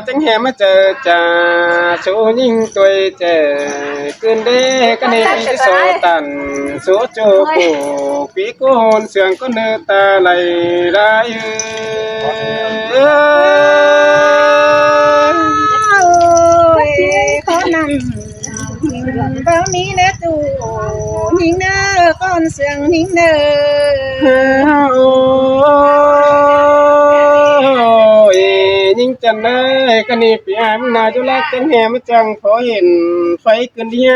chẳng hè mà chờ trà số những tuổi trẻ cơn đê cái này cái số tàn số chỗ cổ quý cô hồn sườn có nơi ta lại ra khó nằm bao mi nè tu nhìn nơ con sườn nhìn nơ nhưng chân ơi cái này phải em nào cho lát chẳng hè mà chẳng có hiện phải cần đi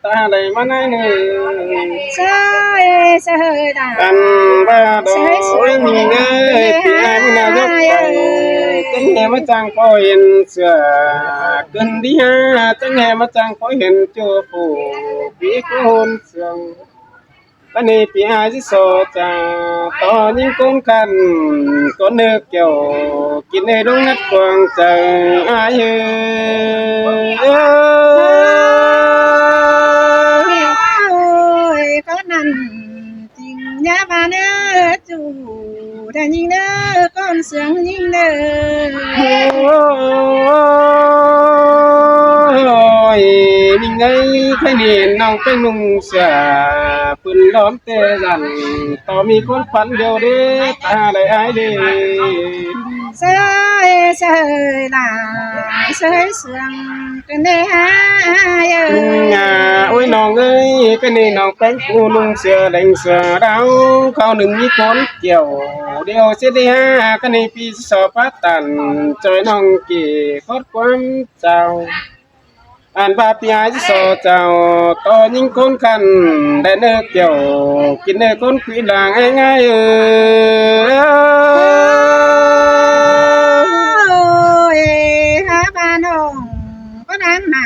ta lại mà này nữa sao hơi đà ăn ba đồ mình ơi phải em nào cho chẳng hè mà chẳng có hiện sửa cần đi chẳng hè mà chẳng có hiện chưa phủ biết hôn sương cái này phải ai chứ so cha to những con nước kiểu kín này đúng ngắt quang trời ai ơi có nằm tình nhà bà nè chủ đã nhìn nè con sướng nhìn nè mình ấy cái niên nòng cái nung xả phun đón tê rằng tao mi con phấn điều đi ta lại ai đi sơi là sơi sương cái này ôi nòng ơi cái này nòng cánh cu nung xưa đánh xưa đau khao đừng như con kiểu điều sẽ đi cái này phi sờ phát tàn trời nòng kỳ khót quắm chào anh ba pia so chào to những con khăn để nước kiểu kín nơi con quỷ làng anh ai ơi ha ba nong có đám mà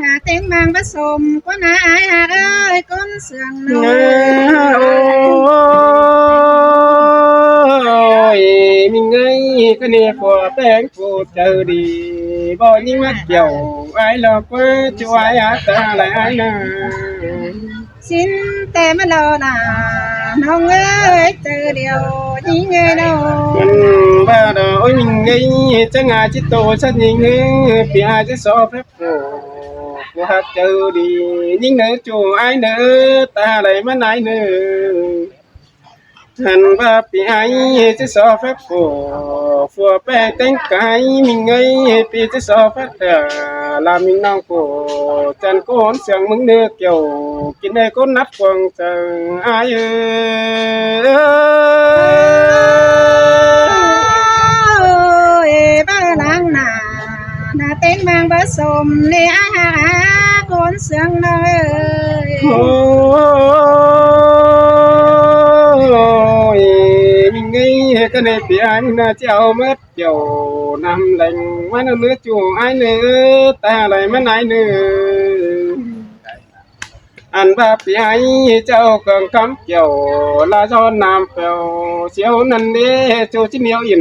hà tiếng mang bát xôm có na ai hà ơi con sườn ôi mình ơi cái này của bé của chờ đi bao nhiêu mắt dầu ai lo quá chú ai ta lại ai nè xin tem lo là nong ơi từ điều gì nghe đâu ba đồ ôi mình nghĩ chẳng ai chỉ tôi sát nhìn vì ai chỉ so phép của hạt chờ đi những nữa chú ai nữa ta lại mà ai nữa thành ba bị ai chỉ so phép của bé tính cái mình ấy bị chỉ so phép là mình nào của chân con sương mứng nước kiểu kín đây con nát quăng chờ ai ơi ba lăng nà tên mang bát xôm nè ai hà con sương ơi mình nghĩ cái này thì ai là treo mất kiểu nằm lạnh mà nó nữa chủ ai nữa ta lại mất ai nữa anh ba bị ai treo cần cắm kiểu là do nam phèo chiếu năn đi chú chỉ nhiều in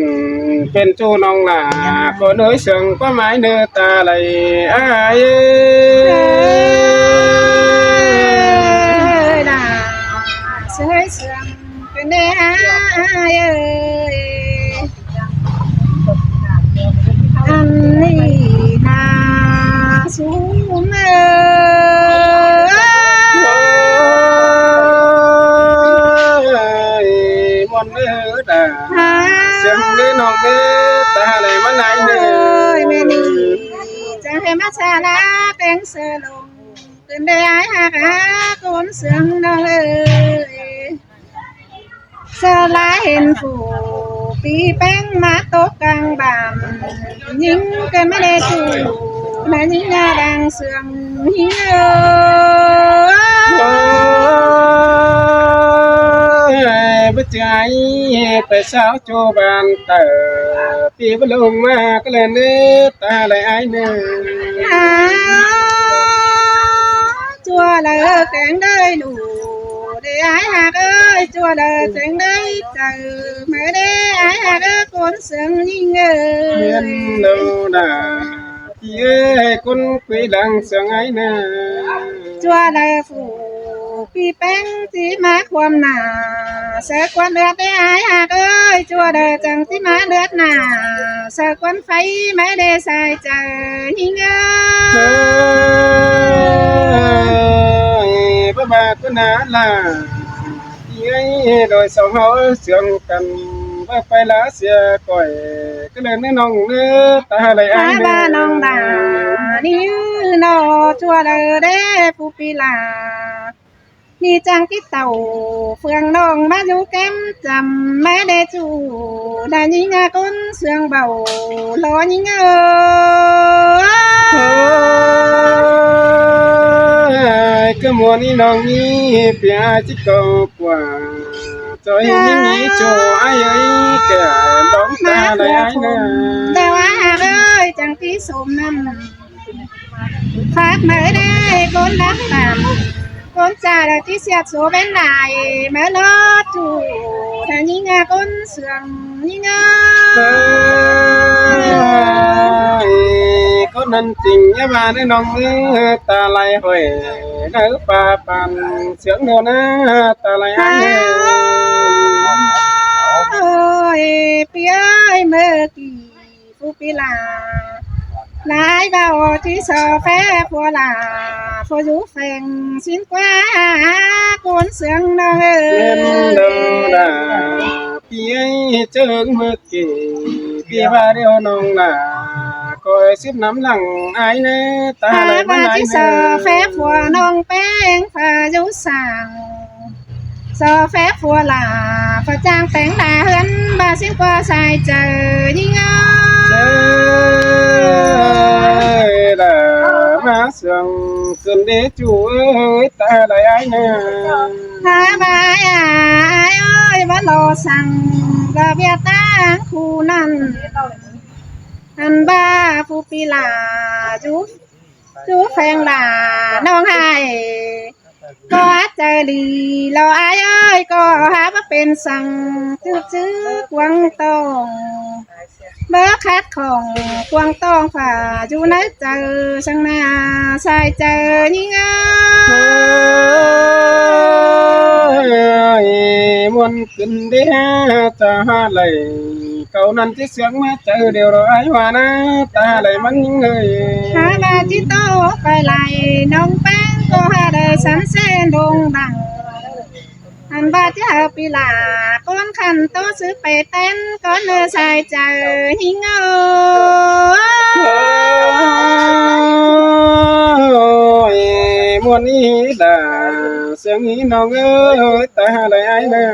bên chú nong là có nơi sương có mái nữa ta lại ai là sơi sương cái này ai ơi anh đi là xuống mòn nữa đã sương đến nong nữa ta lại mất ai nữa mẹ đi chẳng hay mắt xa lá bén sơ lùng trên đây ai hà con sương ơi sơ lá hình phủ tí bén má tốt càng bàm những cái mấy đê chủ là những nhà đang sương hiến bất trái tại sao cho bạn tờ thì bất lùng mà cái lần nữa ta lại ai nữa chùa là cản đời đủ để ai hạt ơi chùa là cản đời từ mở đế ai hạt ơi con sương nhìn ơi miền đâu đã thì ơi con quý làng sương ấy nè chùa là phủ พี่แป้งที่มาความหนาเสือควันเลือดได้หายหากเอ้ยจัวเดอจังที่มาเลือดหนาเสือควันไฟไม่ได้ใส่ใจยิ่งเอ้ เฮ้ ย ยพระบาทก็น่าลายัยโดยสองเฮาเสียงกันว่าไปละเสียก่อยก็เลยน้องเนื้อตาไหล หา อ้ายเนื้ บ้าน้องดานี่นอจัวเดอเด้ผู้ปีลานี่จังที่เต่าเฟืองน้องมาอยู่แก้มจำไม่ได้จูได้ยิงก้นเสียงเบารอยิงเอ้ เฮ้ ย ยก็มัวนี่น้องนี่เปียจิกกว่าจอยนี่นี่โจไอ้ไอ้แก่ร้องตาไหลอ้ายเนื้อ แต่ว่าเอ้ยจังที่สมน้ำฝากมาได้ก้นรักตามก้นจ่าได้ที่เสียโซเป็นไหนแม่ลอจูถ้ายิงก้นเสียงยิง เฮ้ยก็นั่นจริงยาบาได้น้องเนื้อตาไหลห้อยเนื้อป่าปันเสียงโนนะตาไหลอ้ายเนื้อ เอ้ยเปียเมื่อกี้ผู้ปีลาลายเบาที่สอแฟผัวลาพออยู่แฝงสินกว่าโกนเสียงน้องเอ้ เล่นดอย ดาพี่เจิงเมื่อกี้พี่ว่าเดียวน้องล่ะคอยซิบน้ำหลังอายเนื้อตา หา ไหลมา บา ไหน ที่ส เนื้ อ อ แฟผัวน้องแป้งพาอยู่สั่งสอแฟผัวลาพอจ้างแต่งลาเฮือนบาสินกว่าใส่เจอยิ่งเอ้ เจ้ยล่ะมาเสียงขึ้นเดจูเอ้ยตาไหลอายเนื้อ หาบายอายเอ้ยว่ารอสั่งกะเบียตางคู่นั้นอันบ้าผู้ปีลาจูแฟงลาน้องให้ก็ใจดีเราอายเอ้ยก็หาว่าเป็นสั่งจื้อกวางตองเบอร์คัดของกวางตองฝ่าอยู่ในเจอช่างหน้าใส่เจอยิ่งเอ้ เฮ้ ย ยมวนขึ้นเดียจะหาไหลเก่านั้นที่เสียงมาเจอเดียวเราไอ้ว่านะตาไหลมันยิงเลย หาบาจิโตไปไหลน้องแป้งก็หาได้สันเส้นดงดังอันบาจิหาปีลาก้อนขันโตซื้อไปเต้นก้อนเนื้อใส่เจอหิงเอ้ โอ้ยมวนนี้ด่าเสียงนี้น้องเอ้ยตาไหลไอ้เด้อ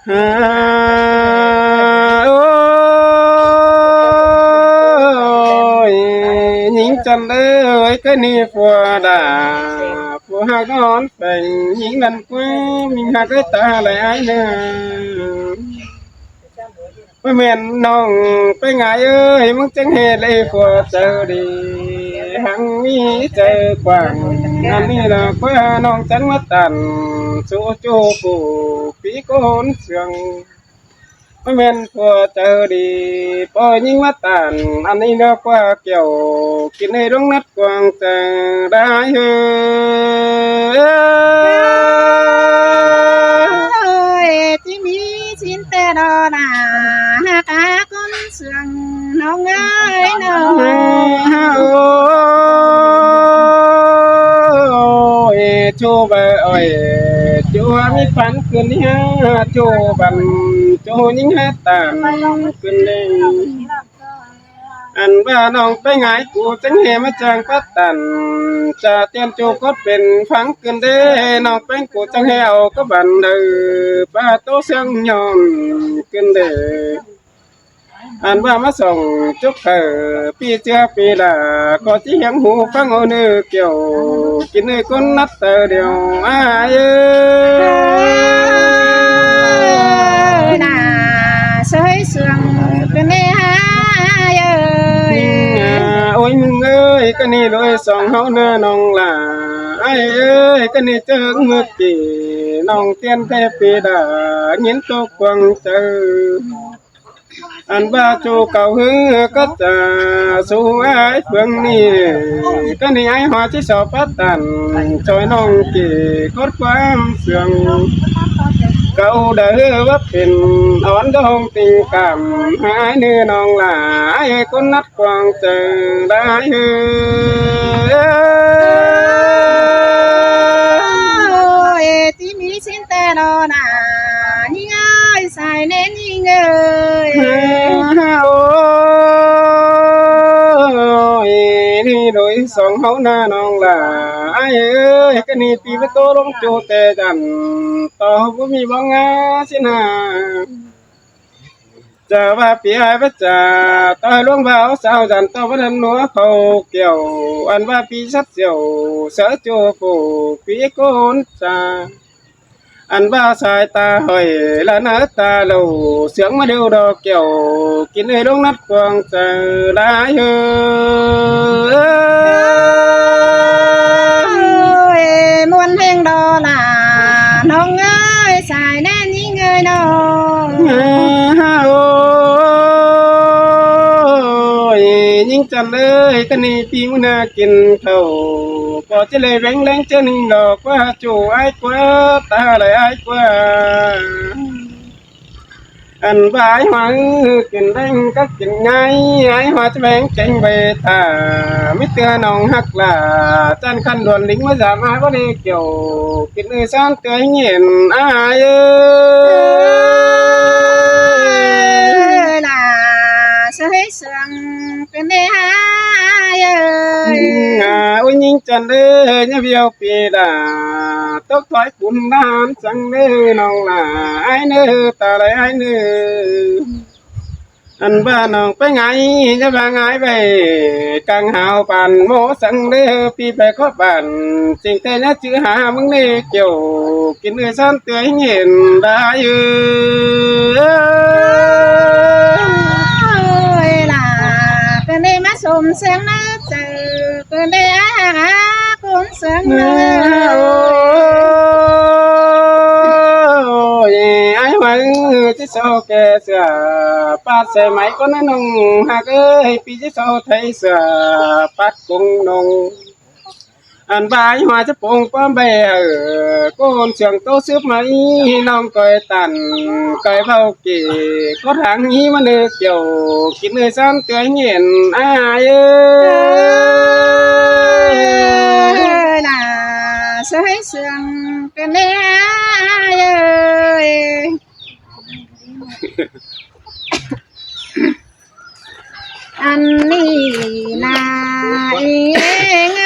ฮาโอ้ยหญิงจันเอ้ยก็นี่ผัวด่าผัวหากนอนเป็นหญิงนั่นกว่ามิงหากเอ้ยตาไหลไอ้เด้อ ไม่แม่นน้องไปไงเอ้ยมึงจังเฮ็ดเลยพอเจอดีหังมีเจอกว้างอันนี้ล่ะกว่าน้องจังมาตันสู้โจกูปีโกนเสียงไม่แม่นพอเจอดีปอยิงมาตันอันนี้ล่ะกว่าเกี่ยวกินให้ดวงนัดกวางจะได้เฮ้ย ที่มีสินแต่ดอดาหากาคนเสื่องน้องเอ้ยน้อง โอ้ยจูบเอ้ยจูมีฝันคืนนี้จูบันจูยิงหาตามคืนนี้อันว่าน้องไปไงกูจังเฮมาจังปัดตันจะเตียนจูก็เป็นฟังคืนเด้น้องเป็นกูจังเฮเอาก็บันเด้อป้าโตเสียงยอมคืนเด้อ อันว่ามาส่งจุกปีเจือปีละก็ที่ยังหูฟังเอาเนื้อเกี่ยวกินเนื้อคนนัดเตอเดียวอ้ายเอ้ น่าสวยเสื่องเป็นเนื้อหาเอ้ย โอ้ยมึงเอ้ยก็นี่เลยสองเฮาเนื้อน้องล่ะไอ้เอ้ยก็นี่เจอเมื่อกี้น้องเตียนแทบปีดาเงินตกกวางเจอ อันว่าจูเก่าหือก็จะสู้ไอ้เพื่องนี่ก็นี่ไอ้หัวที่สอบปัตตันจอยน้องกี่กดความเสื่องเก่าเด้อว่าเป็นอ่อนดองติงกำหายเนื้อน้องหลายคนนัดกวางเจอได้เฮือ ôi tí mi xin tê đô nà nhìn ơi xài nên nhìn ơi โอ้ยนี่โดยสองเขาหน้าน้องหลายเอ้ยก็นี่ปีประตูลงจูเตจันต่อบ่มีบ้องงาสินาจะว่าปีไอ้พระจ่าต่อยหลวงบ่าวสาวจันต่อบ่ทันหนัวเขาเกี่ยวอันว่าปีสัดเสียวเสือจูปูปีโกนจ่า อันว่าสายตาหอยละหน้าตาเหลาเสียงมาเดียวดอกเกี่ยวกินให้ลงนัดกวางเจอได้เฮอ ôi muôn heng đô nà nông ơi xài nên nhìn ơi nô โอ้ยยิ่งจันเลยตะนีปีมุนากินเขาก็จะเลยแรงแรงเจนิ่งดอกว่าจู่ไอ้กว่าตาเลยไอ้กว่า อันว่าไอ้หวังกินแรงก็กินง่ายไอ้หัวจะแบ่งเก่งไปตาไม่เตือนน้องหักล่ะจันคันด่วนลิงมาสามารถว่าได้เกี่ยวกินเอ้ยซ้ำเตือนเห็นอ้ายเอ้ย là sẽ hết sương bên đây hai ơi โอ้ยยิงจันเด้อเนี่ยเบียวปีดาตกถอยปุ่นน้ำจังเด้อน้องล่ะไอ้เนื้อตาไหลไอ้เนื้อ อันบ้านน้องไปไงจะว่าไงไปกังหาวปานโมสังเด้อพี่ไปขอบ้านสิ่งแต่เนี่ยชื่อหามึงนี่เกี่ยวกินเนื้อซ้ำเตือให้เห็นได้อยู่ ôi là bên đây má sùm sáng nó chờ bên đây á cũng sáng โอ้ ơi ยไอ้หวังที่โซแกเสือปาดใส่ไหมก็นั่นนงหากเอ้ยปีที่โซไทยเสือปัดกงนง อันบายหัวจะปงป้อมใบโกนเสียงโตซึบไหมน้องก้อยตันก้อยเบาเก๋ก็ทางนี้มันเดือเกี่ยวกินเนื้อซ้ำเตือนเห็นอ้ายเอ้ย là sẽ hết sương bên đây hai ơi anh đi là yên ơi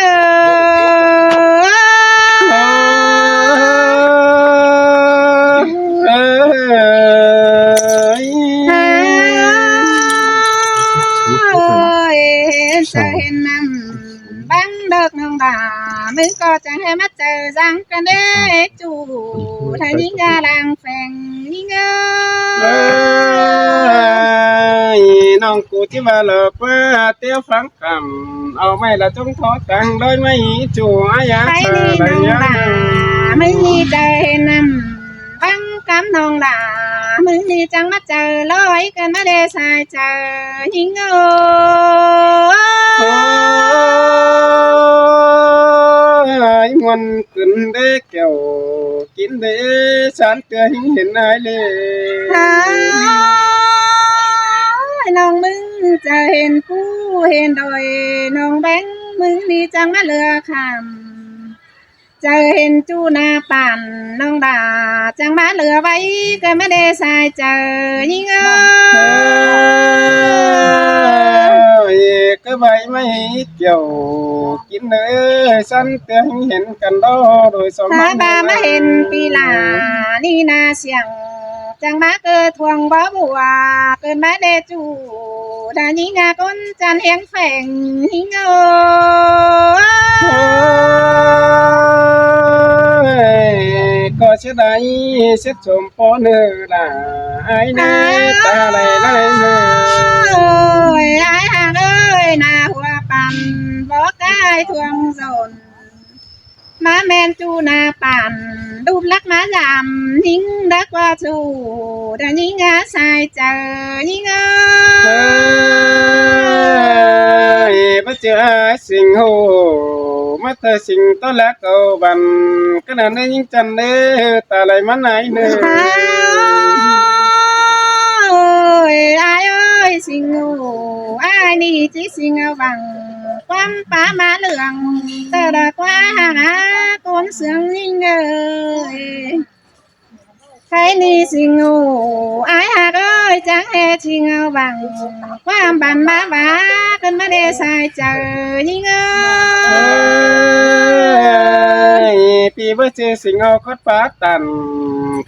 sẽ nằm bắn được nông đà mới có chẳng hay mắt chờ răng cái đế chủ thấy những ga đang phèn những ơi น้องกูที่ว่าหลอกว่าเตี้ยวฟังคำเอาไม่ละจงทอตังโดยไม่จู่อายา thấy เธอ đi เลย nông ยัง đà mới đi trời nằm bắn cắm nông đà mới đi chẳng mắt chờ lối cần mắt đê xài chờ những ơi ยมันขึ้นได้เกี่ยวกินได้ฉันเตือนเห็นไอ้เลย น้องมึงจะเห็นกูเห็นดอยน้องแบงมึงนี่จังมาเลือคำจะเห็นจูนาปั่นน้องด่าจังมาเลือไว้ก็ไม่ได้สายเจอยิ่งเอ ก็ใบไม่เกี่ยวกินเลยฉันเตือนเห็นกันดอโดยสม ถ้าบามาเห็นปีหลานี่นาเสียงจังมาเกิดทวงบ่บัวเกินมาเดจูถ้ายิ่งาก้นจันเฮียงแฝงยิ่งเอ ก็เสียดายเสียชมพอเนื้อละไอ้เนื้อตาไหลไหลเนื้อ ơi ai hàng ơi na hoaปั่นบ่กายทวงสน má men chu na bản đu lắc má giảm nhính đã qua chủ đã nhính á sai chờ nhính ơi bất chợt sinh hồ mắt thơ sinh to lá cầu bằng cái nào nơi những chân đấy ta lại mắt này nữa ai ơi sinh hồ ai đi chỉ sinh bằng quan phá má lượng tờ đã qua hàng á con sướng nhính ơi thấy ni sinh ngủ ai hạt ơi chẳng hề chi ngao bằng qua bàn má vá cơn má đê sai chờ nhính ơi pi bất chợt sinh hồ cốt phá tàn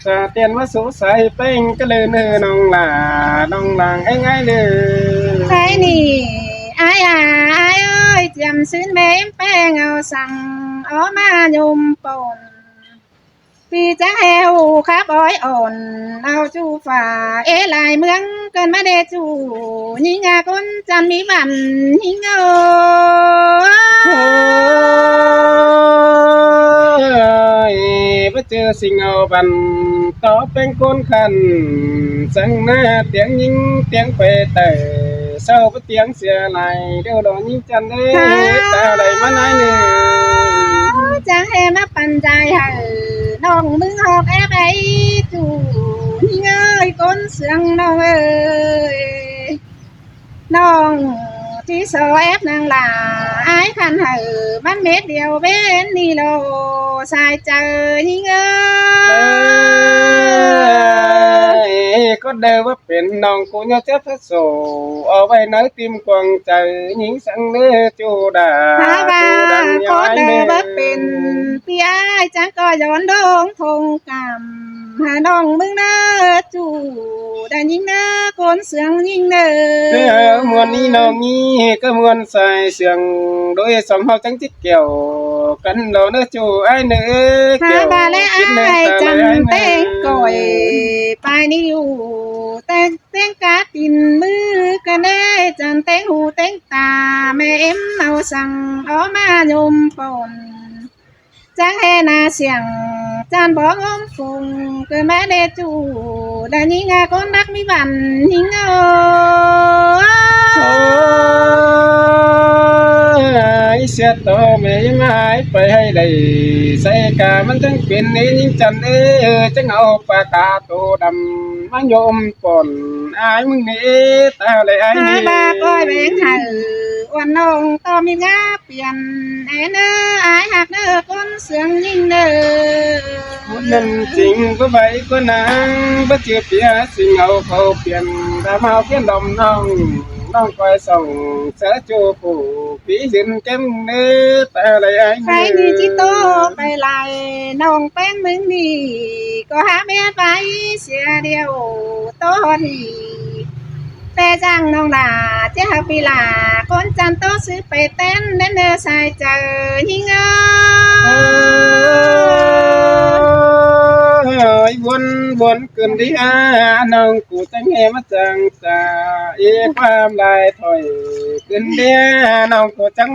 cha tiền mất số sai bên cái lời nơi nong là ngay nơi thấy ni ai ai ơi chầm xin mến bé ngao sang ó ma nhôm bồn vì chẳng heo khá bói ổn ao chu phà ế lại mướn cơn má đê chủ nhí nhà con chăn mỹ vằn nhí ơi bất chợt sinh hồ bằng to bên côn khăn sang na tiếng những tiếng về tề sau bất tiếng xưa này đều đó những chân đấy ta lại mắt này nè chẳng hề má bàn dài hở nong mưng họp ép ấy chủ nhí ơi con sướng nong ơi nong chỉ sợ ép nàng là ai khăn hở mắt mết điều bên đi lô sai chờ nhí ơi có đều bất biến nong cũng nhớ chết hết sổ ở bên nói tim quăng trời những sáng nữa chu đà Hà bà đang có nhói đời nè bất bình Vì ai chẳng có giòn đông thông cảm Hà nong mừng nơ chủ Đã nhìn nơ con sướng nhìn nơ cứ muôn đi nong nhí cứ muôn xài sườn đôi sống hao trắng chích kiểu cắn lỗ nữa chu ai nữa Hà bà lẽ ai chẳng tên còi Bài niu tên cá tin mư Cả nê chẳng tên hù tên tà Mẹ em nào sang ó ma nhôm phồn chẳng hề na xiềng chan bỏ ngóm phùng cười mẹ đê chủ đã nhí nga con đắc mi vằn nhí ai sẽ to mẹ mai phải hay đầy say cảมันทั้งเป็นนี้ยิ่งจันเอ้จังเอาปากกาโตดำมาโยมป่นอายมึงนี่ตาเลยอาย hai นี่ ba coi bén hờวันนองto mi ngá biển ai nơ ai hạt nơ con sướng nhìn nơ นั่นจริงก็ไปก็นางบ่เจือเปียสิงเอาเขาเปลี่ยนตามเอาเพี้ยนดมน้องน้องคอยส่งเสือจูผู้ปียืนเต็มเนื้อตาเลยอาย ใครนี่จิโตไปไล่น้องแป้งมึงนี่ก็หาแม่ไปเสียเดียวโตทีแต่จังน้องด่าเจ้าปีลาคนจันโตซื้อไปเต้นเดินเดินสายเจอยิงเอ้ย วนเกินที่น้องกูจะแง่มาจังจ่าเอความลายถอยเกินเดียน้องกูจัง